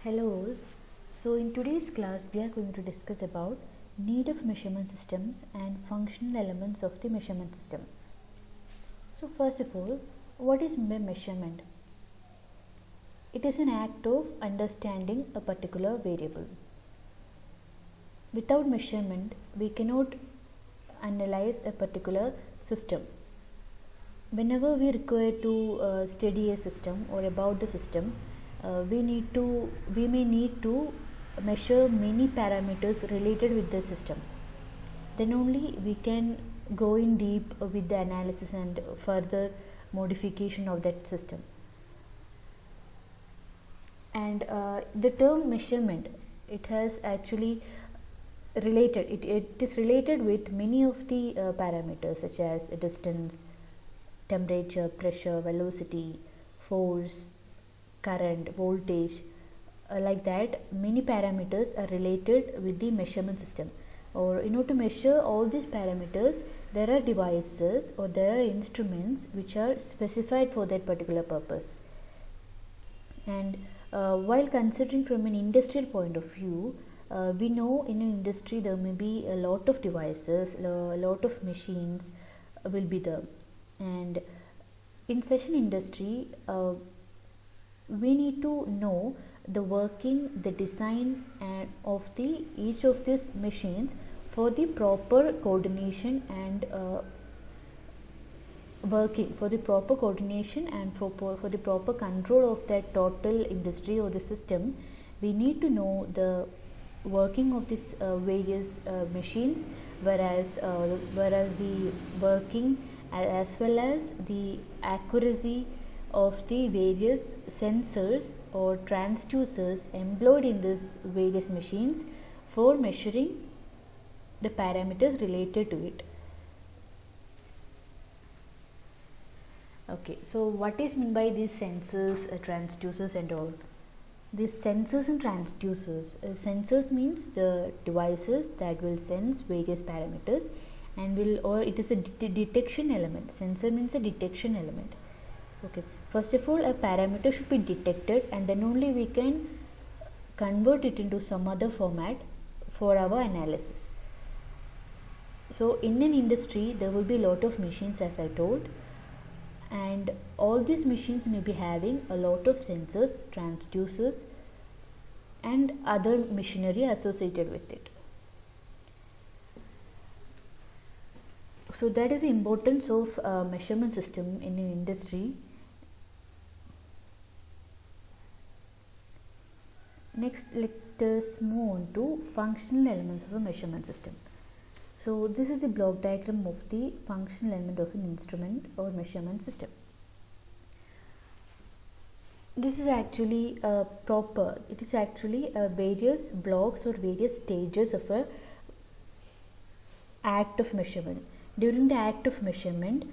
Hello all. So in today's class we are going to discuss about need of measurement systems and functional elements of the measurement system. So first of all, what is measurement? It is an act of understanding a particular variable. Without measurement we cannot analyze a particular system. Whenever we require to study a system or about the system, we may need to measure many parameters related with the system. Then only we can go in deep with the analysis and further modification of that system. And the term measurement, it has actually related, it is related with many of the parameters such as distance, temperature, pressure, velocity, force, current, voltage, like that many parameters are related with the measurement system. Or in order to measure all these parameters, there are devices or there are instruments which are specified for that particular purpose. And while considering from an industrial point of view, we know in an industry there may be a lot of devices, a lot of machines will be there, and in such an industry we need to know the working, the design and of the each of these machines for the proper coordination and working, for the proper coordination and for the proper control of that total industry or the system. We need to know the working of these various machines, whereas the working as well as the accuracy of the various sensors or transducers employed in these various machines for measuring the parameters related to it. Okay, so what is meant by these sensors, transducers and all? These sensors and transducers, sensors means the devices that will sense various parameters and it is a detection element. Sensor means a detection element. Okay, first of all a parameter should be detected and then only we can convert it into some other format for our analysis. So in an industry there will be a lot of machines, as I told, and all these machines may be having a lot of sensors, transducers and other machinery associated with it. So that is the importance of measurement system in an industry. Next, let us move on to functional elements of a measurement system. So this is the block diagram of the functional element of an instrument or measurement system. This is actually various blocks or various stages of a act of measurement. During the act of measurement,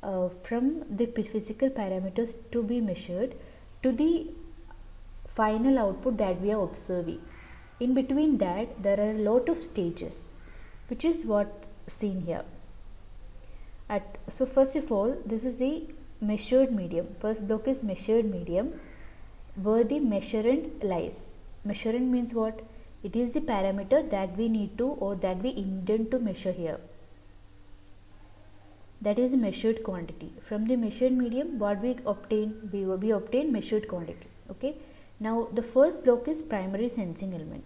from the physical parameters to be measured to the final output that we are observing, in between that there are a lot of stages, which is what seen here. So first of all, this is the measured medium. First block is measured medium, where the measurand lies. Measurand means what? It is the parameter that we need to or that we intend to measure here. That is the measured quantity. From the measured medium, what we obtain? We obtain measured quantity. Okay. Now the first block is primary sensing element.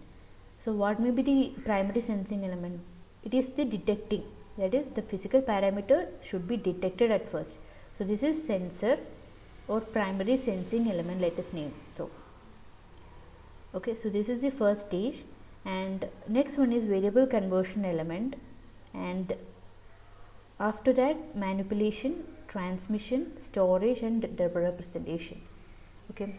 So what may be the primary sensing element? It is the detecting, that is the physical parameter should be detected at first. So this is sensor or primary sensing element, let us name so. Okay, so this is the first stage, and next one is variable conversion element, and after that manipulation, transmission, storage and representation. Okay,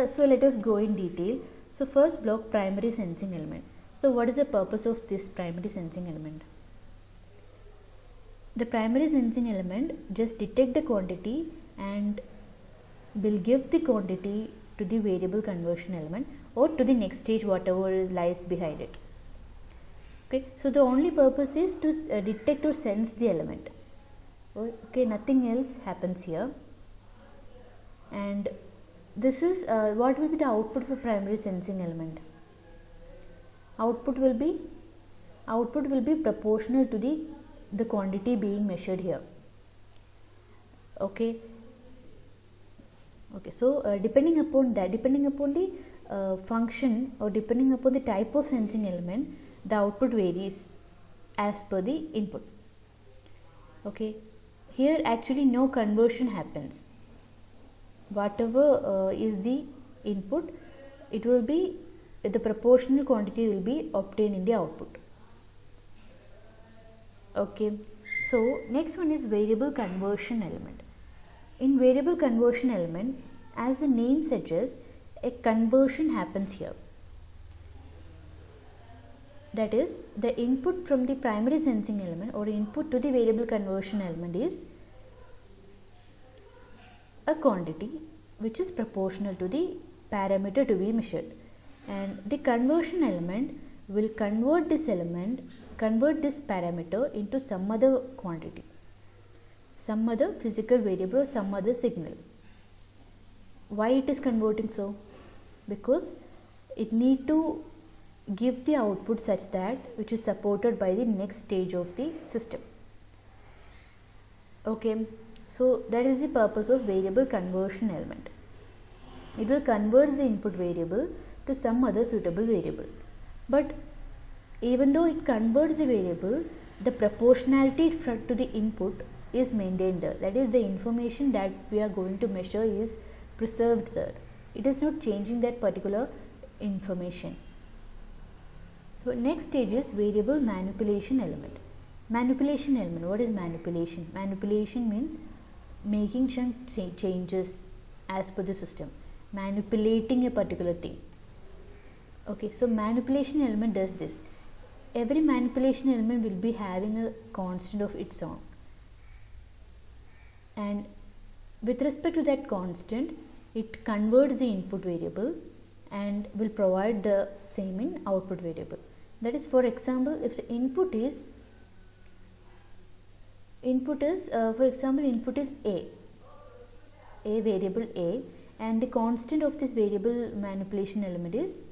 so let us go in detail. So first block, primary sensing element. So what is the purpose of this primary sensing element? The primary sensing element just detect the quantity and will give the quantity to the variable conversion element or to the next stage, whatever lies behind it. Okay, so the only purpose is to detect or sense the element. Okay, nothing else happens here. And this is what will be the output of a primary sensing element. Output will be proportional to the quantity being measured here. Okay, so depending upon the function, or depending upon the type of sensing element, the output varies as per the input. Okay, here actually no conversion happens. Whatever is the input, it will be the proportional quantity will be obtained in the output. Okay, so next one is variable conversion element. In variable conversion element, as the name suggests, a conversion happens here. That is, the input from the primary sensing element or input to the variable conversion element is a quantity which is proportional to the parameter to be measured, and the conversion element will convert this parameter into some other quantity, some other physical variable or some other signal. Why it is converting so? Because it need to give the output such that which is supported by the next stage of the system. Okay, so that is the purpose of variable conversion element. It will convert the input variable to some other suitable variable, but even though it converts the variable, the proportionality to the input is maintained there. That is, the information that we are going to measure is preserved there. It is not changing that particular information. So next stage is variable manipulation element. Manipulation element, what is manipulation? Manipulation means making some changes as per the system, manipulating a particular thing. Okay, so manipulation element does this. Every manipulation element will be having a constant of its own, and with respect to that constant, it converts the input variable and will provide the same in output variable. That is, for example, if the input is for example, input is a variable a, and the constant of this variable manipulation element is,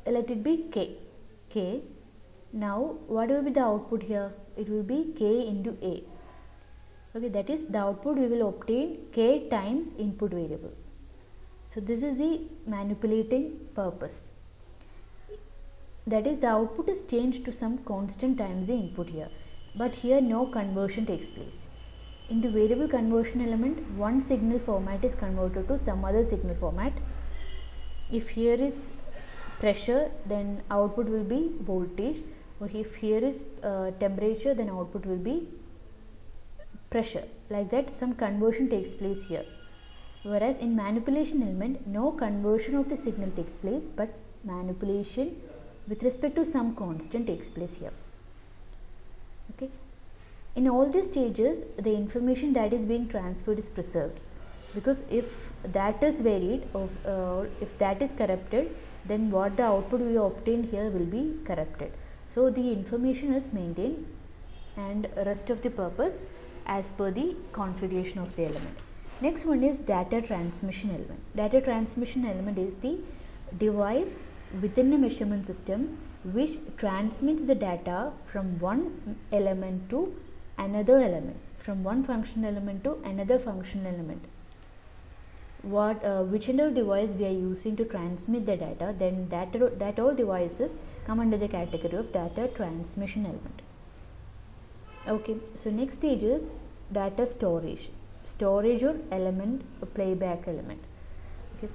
let it be k. Now what will be the output here? It will be k into a. Okay, that is, the output we will obtain k times input variable. So this is the manipulating purpose. That is, the output is changed to some constant times the input here, but here no conversion takes place. In the variable conversion element, one signal format is converted to some other signal format. If here is pressure, then output will be voltage, or if here is temperature, then output will be pressure. Like that, some conversion takes place here. Whereas in manipulation element, no conversion of the signal takes place, but manipulation with respect to some constant takes place here. Okay, in all these stages, the information that is being transferred is preserved, because if that is varied or if that is corrupted, then what the output we obtain here will be corrupted. So the information is maintained, and rest of the purpose as per the configuration of the element. Next one is data transmission element. Data transmission element is the device within a measurement system which transmits the data from one element to another element, from one functional element to another functional element. Whichever device we are using to transmit the data, then that all devices come under the category of data transmission element. Okay, so next stage is data storage or element playback element. Okay,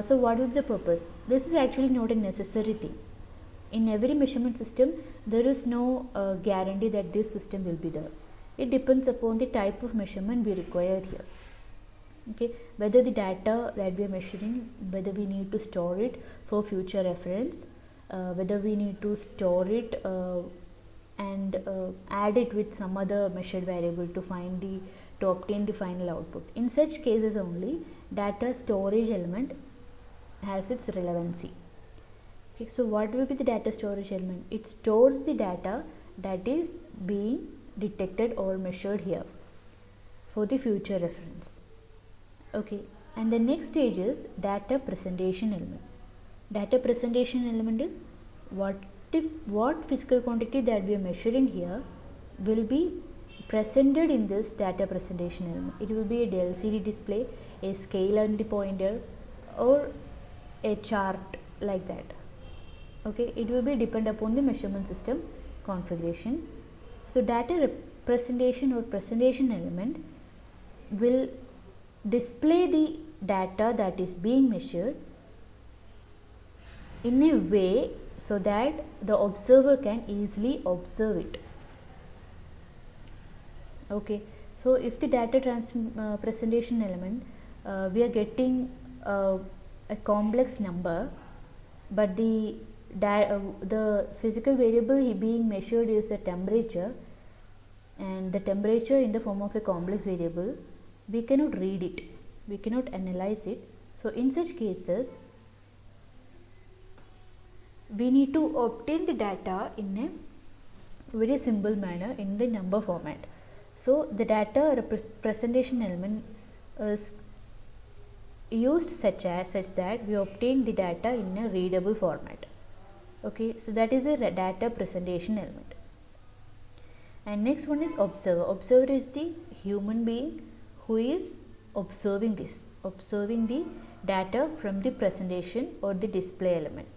so what is the purpose? This is actually not a necessary thing. In every measurement system, there is no guarantee that this system will be there. It depends upon the type of measurement we require here. Okay, whether the data that we are measuring, whether we need to store it for future reference, whether we need to store it and add it with some other measured variable to obtain the final output. In such cases only, data storage element has its relevancy. Okay, so what will be the data storage element? It stores the data that is being detected or measured here for the future reference. Okay, And the next stage is data presentation element. Data presentation element is what physical quantity that we are measuring here will be presented in this data presentation element. It will be a LCD display, a scale and the pointer, or a chart like that. Okay, it will be depend upon the measurement system configuration. So data representation or presentation element will display the data that is being measured in a way so that the observer can easily observe it. Okay, so if the data presentation element we are getting a complex number, but the physical variable being measured is the temperature, and the temperature in the form of a complex variable, we cannot read it, we cannot analyze it. So in such cases we need to obtain the data in a very simple manner in the number format. So the data representation element is used such that we obtain the data in a readable format. Okay, so that is a data presentation element. And next one is observer. Observer is the human being who is observing the data from the presentation or the display element.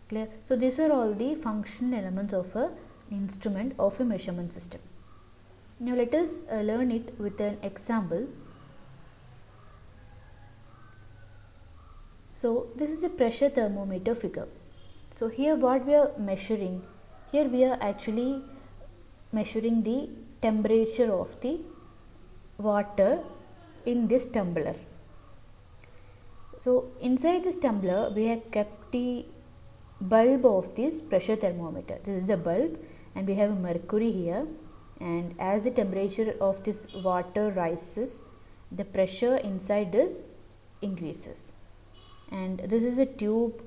Clear? So these are all the functional elements of a instrument of a measurement system. Now let us learn it with an example. So this is a pressure thermometer figure. So here what we are measuring, here we are actually measuring the temperature of the water in this tumbler. So inside this tumbler we have kept the bulb of this pressure thermometer. This is the bulb, and we have a mercury here, and as the temperature of this water rises, the pressure inside this increases, and this is a tube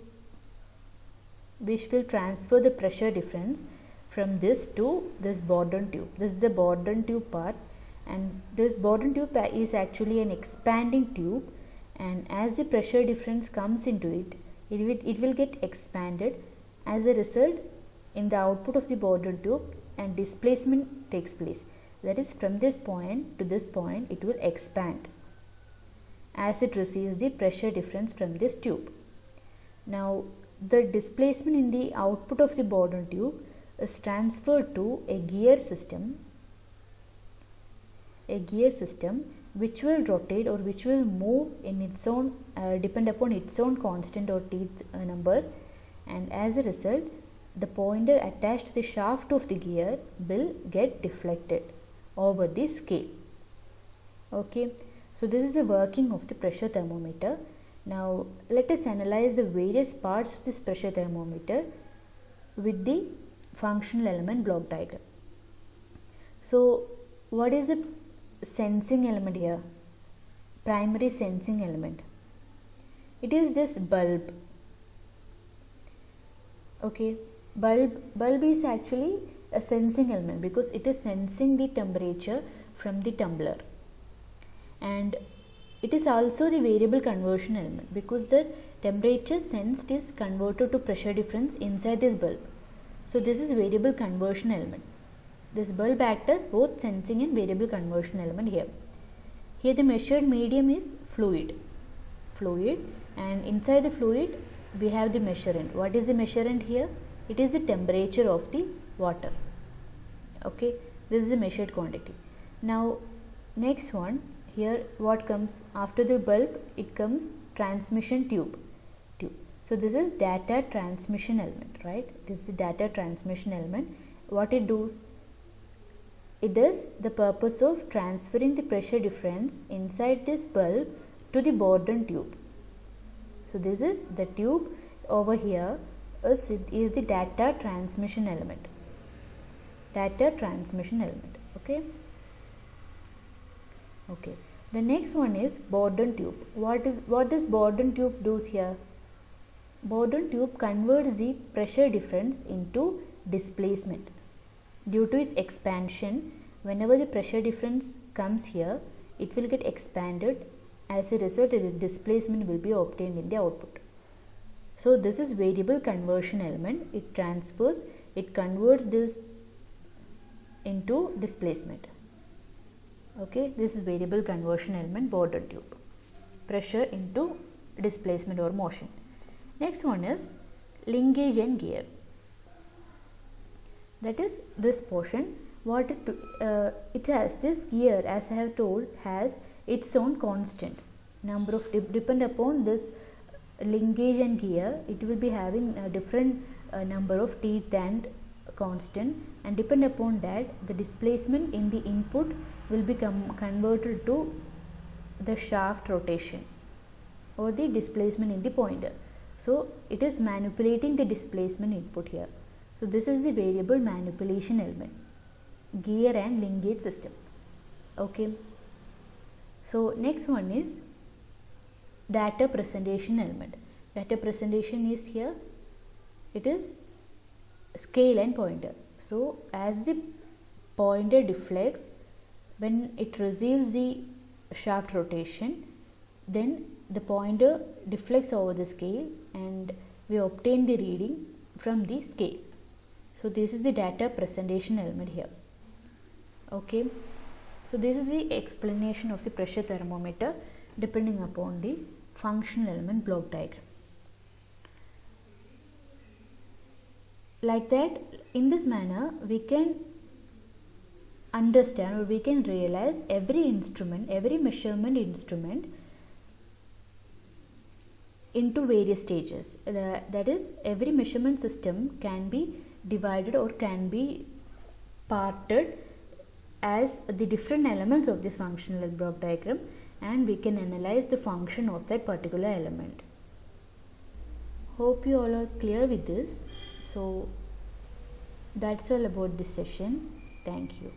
which will transfer the pressure difference from this to this Bourdon tube. This is the Bourdon tube part, and this Bourdon tube is actually an expanding tube, and as the pressure difference comes into it, it will get expanded. As a result, in the output of the Bourdon tube, and displacement takes place. That is, from this point to this point it will expand as it receives the pressure difference from this tube. Now the displacement in the output of the Bourdon tube is transferred to a gear system which will rotate or which will move in its own depend upon its own constant or teeth number, and as a result the pointer attached to the shaft of the gear will get deflected over the scale. Okay, so this is the working of the pressure thermometer. Now let us analyze the various parts of this pressure thermometer with the functional element block diagram. So what is the sensing element here? Primary sensing element. It is this bulb. Okay, bulb is actually a sensing element because it is sensing the temperature from the tumbler, and it is also the variable conversion element because the temperature sensed is converted to pressure difference inside this bulb. So this is variable conversion element. This bulb acts as both sensing and variable conversion element here. Here the measured medium is fluid, and inside the fluid we have the measurand. What is the measurand here? It is the temperature of the water. Okay, this is the measured quantity. Now next one, here what comes after the bulb? It comes transmission tube. So this is data transmission element, right? This is the data transmission element. What it does? It does the purpose of transferring the pressure difference inside this bulb to the Bourdon tube. So this is the tube over here is the data transmission element. Data transmission element. Okay. Okay. The next one is Bourdon tube. What does Bourdon tube do here? Bourdon tube converts the pressure difference into displacement. Due to its expansion, whenever the pressure difference comes here, it will get expanded As a result, a displacement will be obtained in the output. So this is variable conversion element. It converts this into displacement. Okay, this is variable conversion element, Bourdon tube. Pressure into displacement or motion. Next one is linkage and gear. That is this portion. What it has, this gear, as I have told, has its own constant number of depend upon this linkage and gear. It will be having a different number of teeth and constant, and depend upon that the displacement in the input will be converted to the shaft rotation or the displacement in the pointer. So it is manipulating the displacement input here. So this is the variable manipulation element, gear and linkage system. Okay, so next one is data presentation element. Data presentation is here, it is scale and pointer. So as the pointer deflects when it receives the shaft rotation, then the pointer deflects over the scale and we obtain the reading from the scale. So this is the data presentation element here. Okay, so this is the explanation of the pressure thermometer depending upon the functional element block diagram. Like that, in this manner we can understand or we can realize every instrument, every measurement instrument into various stages. That is, every measurement system can be divided or can be parted as the different elements of this functional block diagram, and we can analyze the function of that particular element. Hope you all are clear with this. So that's all about this session. Thank you.